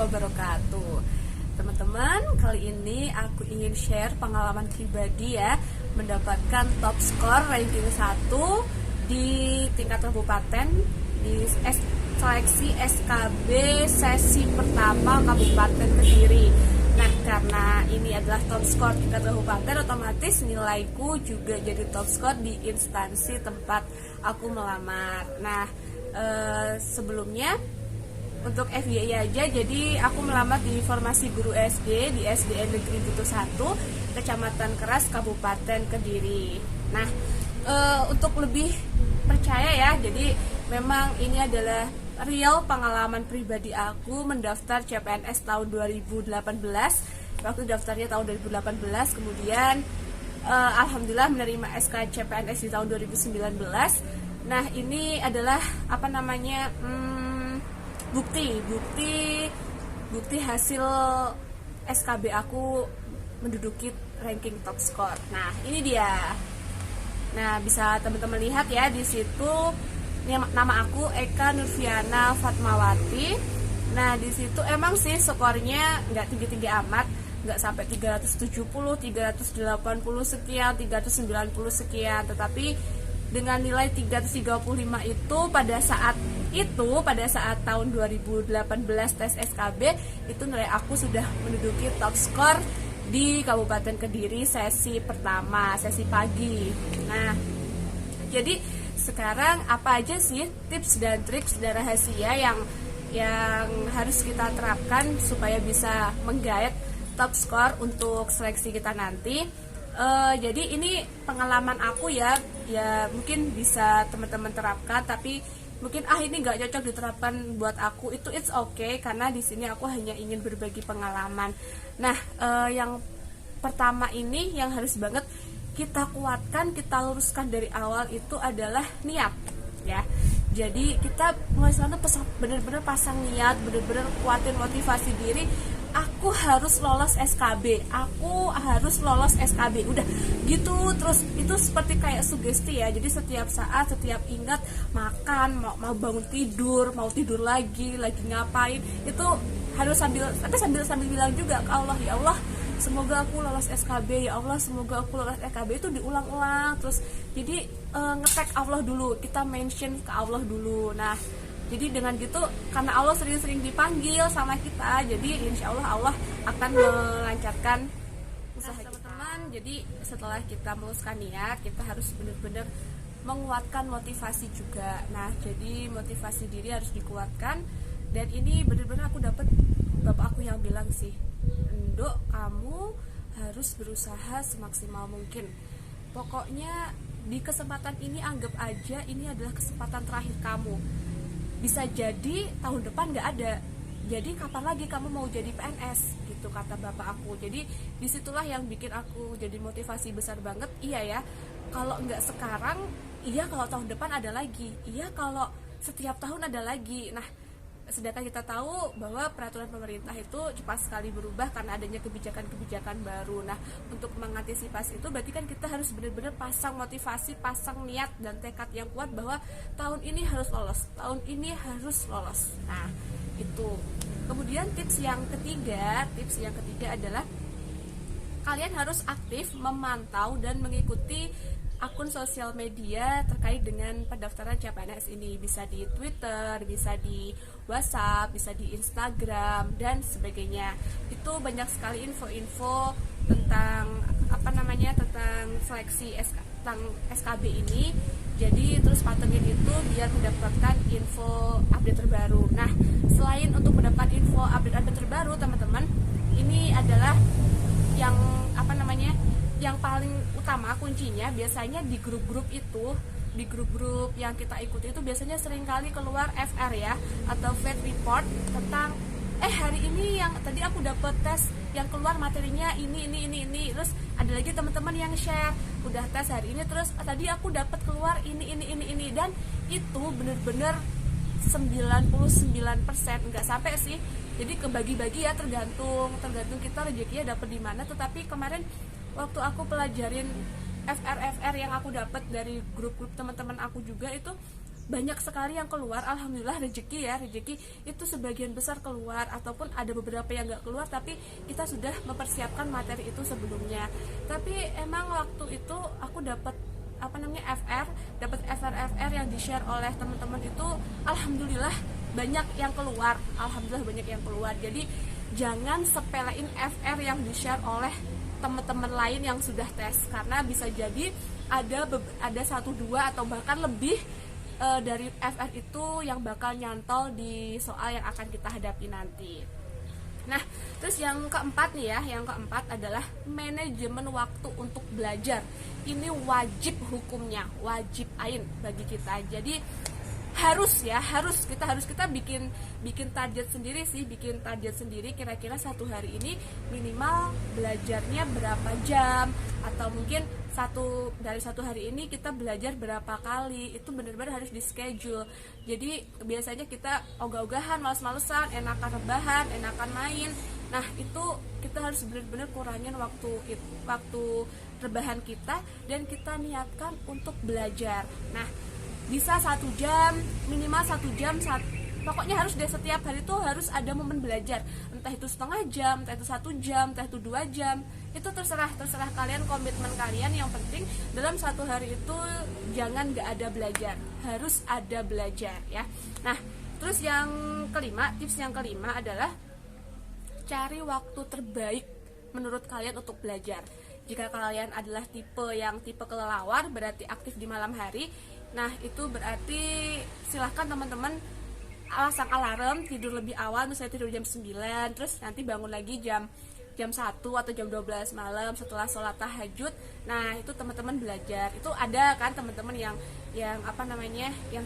wabarakatuh. Teman-teman, kali ini aku ingin share pengalaman pribadi ya, mendapatkan top skor ranking 1 di tingkat kabupaten di seleksi SKB sesi pertama Kabupaten Kediri. Nah, karena ini adalah top skor tingkat kabupaten, otomatis nilaiku juga jadi top skor di instansi tempat aku melamar. Nah, sebelumnya untuk FYI aja, jadi aku melamar di formasi guru SD di SDN Negeri Butuh 1, Kecamatan Keras, Kabupaten Kediri. Nah, untuk lebih percaya ya, jadi memang ini adalah real pengalaman pribadi aku mendaftar CPNS tahun 2018. Waktu daftarnya tahun 2018, kemudian alhamdulillah menerima SK CPNS di tahun 2019. Nah, ini adalah bukti hasil SKB aku menduduki ranking top score. Nah, ini dia. Nah, bisa teman-teman lihat ya di situ. Ini nama aku Eka Nurfiana Fatmawati. Nah, di situ emang sih skornya nggak tinggi-tinggi amat, nggak sampai 370, 380 sekian, 390 sekian, tetapi dengan nilai 335 itu pada saat tahun 2018 tes SKB itu nilai aku sudah menduduki top skor di Kabupaten Kediri sesi pertama, sesi pagi. Nah, jadi sekarang apa aja sih tips dan trik dan rahasia yang harus kita terapkan supaya bisa menggait top skor untuk seleksi kita nanti? Jadi ini pengalaman aku ya mungkin bisa teman-teman terapkan, tapi mungkin ini nggak cocok diterapkan buat aku, itu it's okay karena di sini aku hanya ingin berbagi pengalaman. Nah, yang pertama ini yang harus banget kita kuatkan, kita luruskan dari awal itu adalah niat ya. Jadi kita mulai sana bener-bener pasang niat, bener-bener kuatin motivasi diri. Aku harus lolos SKB, udah gitu terus. Itu seperti kayak sugesti ya, jadi setiap saat, setiap ingat makan, mau bangun tidur, mau tidur lagi ngapain, itu harus sambil bilang juga ke Allah, ya Allah semoga aku lolos SKB, ya Allah semoga aku lolos SKB, itu diulang-ulang terus. Jadi nge-tag Allah dulu, kita mention ke Allah dulu. Nah, jadi dengan gitu, karena Allah sering-sering dipanggil sama kita, jadi insya Allah akan melancarkan usaha teman-teman. Jadi setelah kita meluluskan niat, kita harus benar-benar menguatkan motivasi juga. Nah, jadi motivasi diri harus dikuatkan. Dan ini benar-benar aku dapat bapak aku yang bilang sih, Nduk, kamu harus berusaha semaksimal mungkin. Pokoknya di kesempatan ini anggap aja ini adalah kesempatan terakhir kamu. Bisa jadi tahun depan nggak ada, jadi kapan lagi kamu mau jadi PNS gitu, kata bapak aku. Jadi disitulah yang bikin aku jadi motivasi besar banget. Iya ya, kalau nggak sekarang, iya kalau tahun depan ada lagi, iya kalau setiap tahun ada lagi. Nah, sedangkan kita tahu bahwa peraturan pemerintah itu cepat sekali berubah karena adanya kebijakan-kebijakan baru. Nah, untuk mengantisipasi itu berarti kan kita harus benar-benar pasang motivasi, pasang niat dan tekad yang kuat bahwa tahun ini harus lolos, tahun ini harus lolos. Nah, itu. Kemudian tips yang ketiga adalah kalian harus aktif memantau dan mengikuti akun sosial media terkait dengan pendaftaran CPNS ini. Bisa di Twitter, bisa di WhatsApp, bisa di Instagram dan sebagainya. Itu banyak sekali info-info tentang tentang seleksi SKB ini. Jadi terus pantengin itu biar mendapatkan info update terbaru. Nah, selain untuk mendapat info update terbaru, teman-teman, ini adalah yang paling utama kuncinya biasanya di grup-grup yang kita ikuti itu biasanya seringkali keluar FR ya, atau Fed Report tentang hari ini yang tadi aku dapat tes yang keluar materinya ini. Terus ada lagi teman-teman yang share udah tes hari ini, terus tadi aku dapat keluar ini, dan itu bener-bener 99% nggak sampai sih. Jadi kebagi-bagi ya, tergantung kita rezekinya dapat di mana. Tetapi kemarin waktu aku pelajarin FR yang aku dapat dari grup-grup teman-teman aku juga, itu banyak sekali yang keluar. Alhamdulillah, rezeki itu sebagian besar keluar, ataupun ada beberapa yang nggak keluar tapi kita sudah mempersiapkan materi itu sebelumnya. Tapi emang waktu itu aku dapat FR yang di-share oleh teman-teman itu, alhamdulillah banyak yang keluar. Jadi jangan sepelein FR yang di-share oleh teman-teman lain yang sudah tes, karena bisa jadi ada 1, 2 atau bahkan lebih dari FR itu yang bakal nyantol di soal yang akan kita hadapi nanti. Nah, terus yang keempat adalah manajemen waktu untuk belajar. Ini wajib hukumnya, wajib ain bagi kita. Jadi kita bikin target sendiri, kira-kira satu hari ini minimal belajarnya berapa jam, atau mungkin dari satu hari ini kita belajar berapa kali. Itu benar-benar harus di schedule. Jadi biasanya kita ogah-ogahan, males-malesan, enakan rebahan, enakan main. Nah, itu kita harus benar-benar kurangin waktu rebahan kita, dan kita niatkan untuk belajar. Nah, bisa 1 jam, minimal 1 jam, pokoknya harus deh, setiap hari itu harus ada momen belajar, entah itu setengah jam, entah itu 1 jam, entah itu 2 jam. Itu terserah kalian, komitmen kalian. Yang penting dalam satu hari itu jangan gak ada belajar, harus ada belajar ya. Nah, terus tips yang kelima adalah cari waktu terbaik menurut kalian untuk belajar. Jika kalian adalah tipe kelelawar, berarti aktif di malam hari. Nah, itu berarti silahkan teman-teman pasang alarm, tidur lebih awal, misalnya tidur jam 9, terus nanti bangun lagi jam 1 atau jam 12 malam setelah sholat tahajud. Nah, itu teman-teman belajar. Itu ada kan teman-teman yang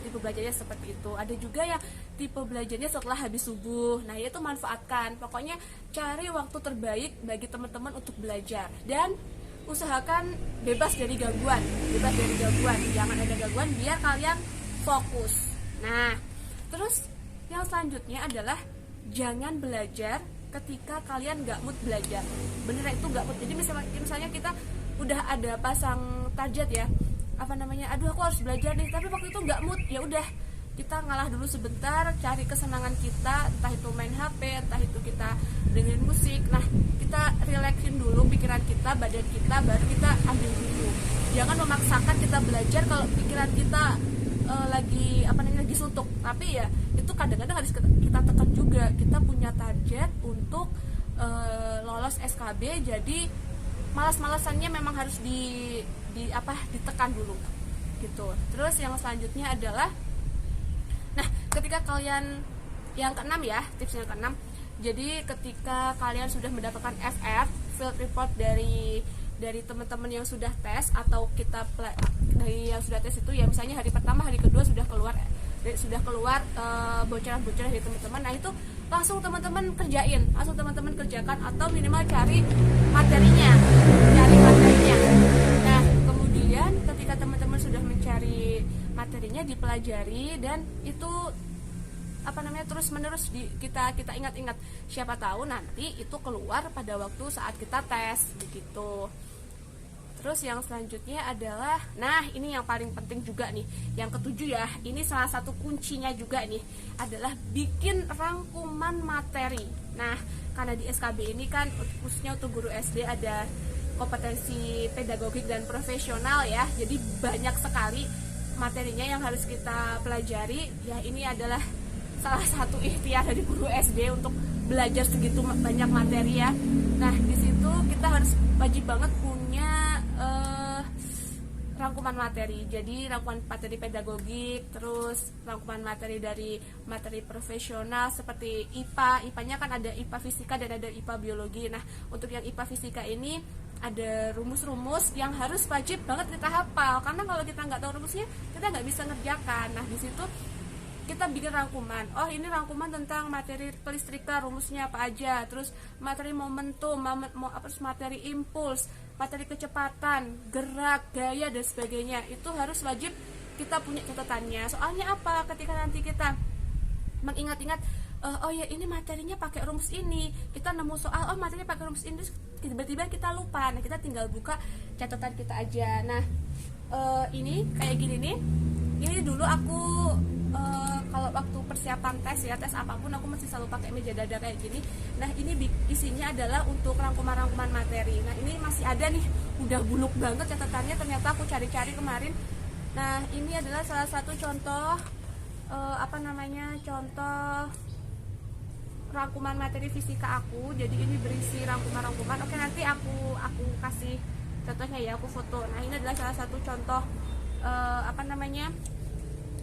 tipe belajarnya seperti itu. Ada juga yang tipe belajarnya setelah habis subuh. Nah, itu manfaatkan. Pokoknya cari waktu terbaik bagi teman-teman untuk belajar, dan usahakan bebas dari gangguan. Jangan ada gangguan biar kalian fokus. Nah, terus yang selanjutnya adalah jangan belajar ketika kalian gak mood belajar. Beneran itu gak mood. Jadi misalnya kita udah ada pasang target ya, aduh aku harus belajar nih, tapi waktu itu gak mood, ya udah kita ngalah dulu sebentar, cari kesenangan kita, entah itu main HP, entah itu kita dengerin musik. Nah, kita relaxin dulu pikiran kita, badan kita, baru kita ambil dulu. Jangan memaksakan kita belajar kalau pikiran kita lagi suntuk. Tapi ya itu kadang-kadang harus kita tekan juga. Kita punya target untuk lolos SKB, jadi malas-malasannya memang harus ditekan dulu gitu. Terus yang selanjutnya adalah, nah, ketika kalian, yang keenam ya, tips yang keenam. Jadi ketika kalian sudah mendapatkan FR, field report dari teman-teman yang sudah tes, atau dari yang sudah tes itu ya, misalnya hari pertama, hari kedua sudah keluar bocoran-bocoran dari teman-teman. Nah, itu langsung teman-teman kerjakan, atau minimal cari materinya. Nah, kemudian ketika teman-teman sudah mencari materinya, dipelajari, dan itu terus menerus kita ingat-ingat, siapa tahu nanti itu keluar pada waktu saat kita tes begitu. Terus yang selanjutnya adalah, nah ini yang paling penting juga nih, yang ketujuh ya, ini salah satu kuncinya juga nih, adalah bikin rangkuman materi. Nah, karena di SKB ini kan khususnya untuk guru SD ada kompetensi pedagogik dan profesional ya, jadi banyak sekali materinya yang harus kita pelajari ya. Ini adalah salah satu ikhtiar dari guru SD untuk belajar segitu banyak materi ya. Nah, di situ kita harus wajib banget punya rangkuman materi. Jadi rangkuman materi pedagogik, terus rangkuman materi dari materi profesional seperti IPA-nya kan ada IPA fisika dan ada IPA biologi. Nah, untuk yang IPA fisika ini ada rumus-rumus yang harus wajib banget kita hafal, karena kalau kita nggak tahu rumusnya kita nggak bisa ngerjakan. Nah, di situ kita bikin rangkuman. Oh, ini rangkuman tentang materi kelistrikan, rumusnya apa aja. Terus materi momentum, materi impuls, materi kecepatan, gerak, gaya, dan sebagainya. Itu harus wajib kita punya catatannya. Soalnya apa? Ketika nanti kita mengingat-ingat, oh ya ini materinya pakai rumus ini, kita nemu soal, oh materinya pakai rumus ini, terus tiba-tiba kita lupa. Nah, kita tinggal buka catatan kita aja. Nah, ini kayak gini nih. ini dulu aku kalau waktu persiapan tes ya, tes apapun aku masih selalu pakai meja dada kayak gini. Nah ini isinya adalah untuk rangkuman-rangkuman materi. Nah ini masih ada nih, udah buluk banget catatannya, ternyata aku cari-cari kemarin. Nah ini adalah salah satu contoh contoh rangkuman materi fisika aku. Jadi ini berisi rangkuman-rangkuman. Oke, nanti aku kasih contohnya ya, aku foto. Nah ini adalah salah satu contoh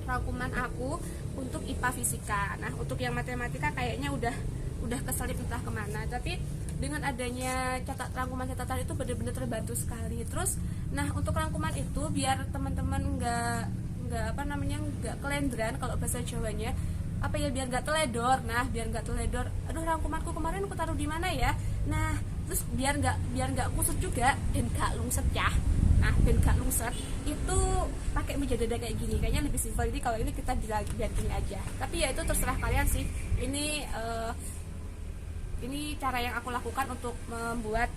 rangkuman aku untuk IPA fisika. Nah untuk yang matematika kayaknya udah keselip entah kemana, tapi dengan adanya rangkuman catatan itu benar-benar terbantu sekali. Terus nah untuk rangkuman itu biar teman-teman nggak kelendran kalau bahasa Jawanya, biar nggak teledor. Nah biar nggak teledor, aduh rangkumanku kemarin aku taruh di mana ya. Nah terus biar nggak kusut juga dan nggak lungset ya. Nah dan gak lungset itu pakai meja dada kayak gini, kayaknya lebih simpel. Jadi kalau ini kita biar gini aja, tapi ya itu terserah kalian sih. Ini cara yang aku lakukan untuk membuat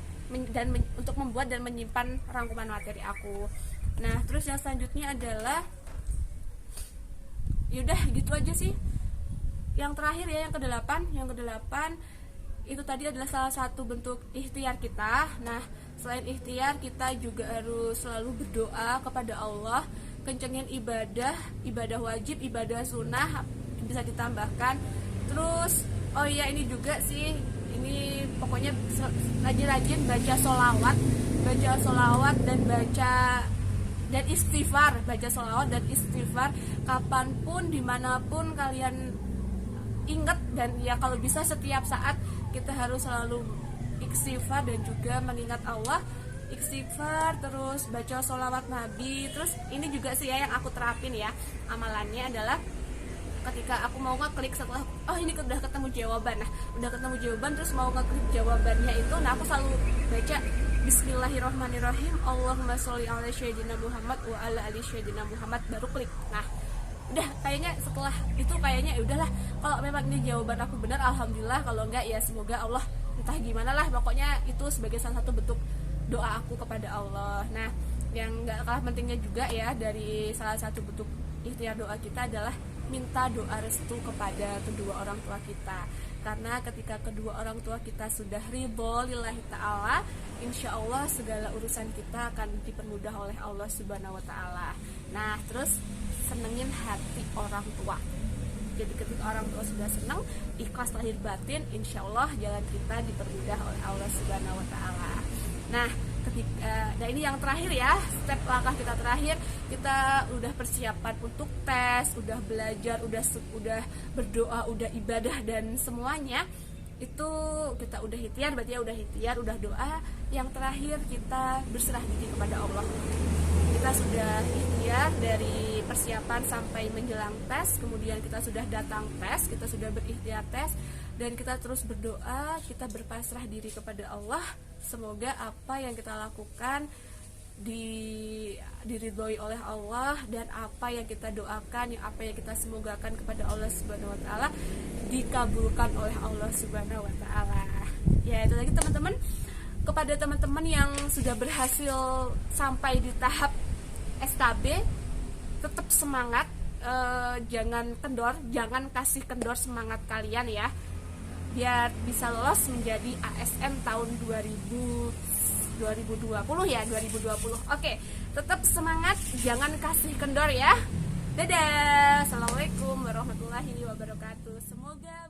dan menyimpan rangkuman materi aku. Nah terus yang selanjutnya adalah yaudah gitu aja sih. Yang terakhir ya, yang kedelapan itu tadi adalah salah satu bentuk ikhtiar kita. Nah selain ikhtiar, kita juga harus selalu berdoa kepada Allah, kencengin ibadah wajib, ibadah sunnah bisa ditambahkan. Terus oh iya ini juga sih, ini pokoknya rajin-rajin baca sholawat dan istighfar, baca sholawat dan istighfar kapanpun, dimanapun kalian ingat. Dan ya kalau bisa setiap saat kita harus selalu istighfar dan juga mengingat Allah, istighfar, terus baca sholawat Nabi. Terus ini juga sih ya yang aku terapin ya, amalannya adalah ketika aku mau ngeklik setelah ini udah ketemu jawaban. Nah udah ketemu jawaban terus mau ngeklik jawabannya itu, nah aku selalu baca Bismillahirrahmanirrahim, Allahumma sholli ala sayyidina Muhammad wa ala ali sayyidina Muhammad, baru klik. Nah udah kayaknya setelah itu kayaknya udahlah, kalau memang ini jawaban aku benar alhamdulillah, kalau enggak ya semoga Allah entah gimana lah, pokoknya itu sebagai salah satu bentuk doa aku kepada Allah. Nah yang gak kalah pentingnya juga ya dari salah satu bentuk ikhtiar doa kita adalah minta doa restu kepada kedua orang tua kita, karena ketika kedua orang tua kita sudah ridho lillahi ta'ala, insya Allah segala urusan kita akan dipermudah oleh Allah subhanahu wa ta'ala. Nah terus senengin hati orang tua. Jadi ketika orang tua sudah senang, ikhlas lahir batin, insya Allah jalan kita dipermudah oleh Allah subhanahu wa ta'ala. Nah ini yang terakhir ya, step langkah kita terakhir, kita udah persiapan untuk tes, udah belajar, udah berdoa, udah ibadah dan semuanya itu kita udah ikhtiar, berarti ya udah ikhtiar, udah doa. Yang terakhir kita berserah diri kepada Allah. Kita sudah ikhtiar dari persiapan sampai menjelang tes, kemudian kita sudah datang tes, kita sudah berikhtiar tes, dan kita terus berdoa, kita berpasrah diri kepada Allah. Semoga apa yang kita lakukan diridhoi oleh Allah, dan apa yang kita doakan, apa yang kita semogakan kepada Allah Subhanahu wa taala dikabulkan oleh Allah Subhanahu wa taala. Ya itu lagi teman-teman, kepada teman-teman yang sudah berhasil sampai di tahap SKB, tetap semangat, jangan kendor, jangan kasih kendor semangat kalian ya, biar bisa lolos menjadi ASN tahun 2020 ya, 2020. Oke, tetap semangat, jangan kasih kendor ya. Dadah. Assalamualaikum warahmatullahi wabarakatuh. Semoga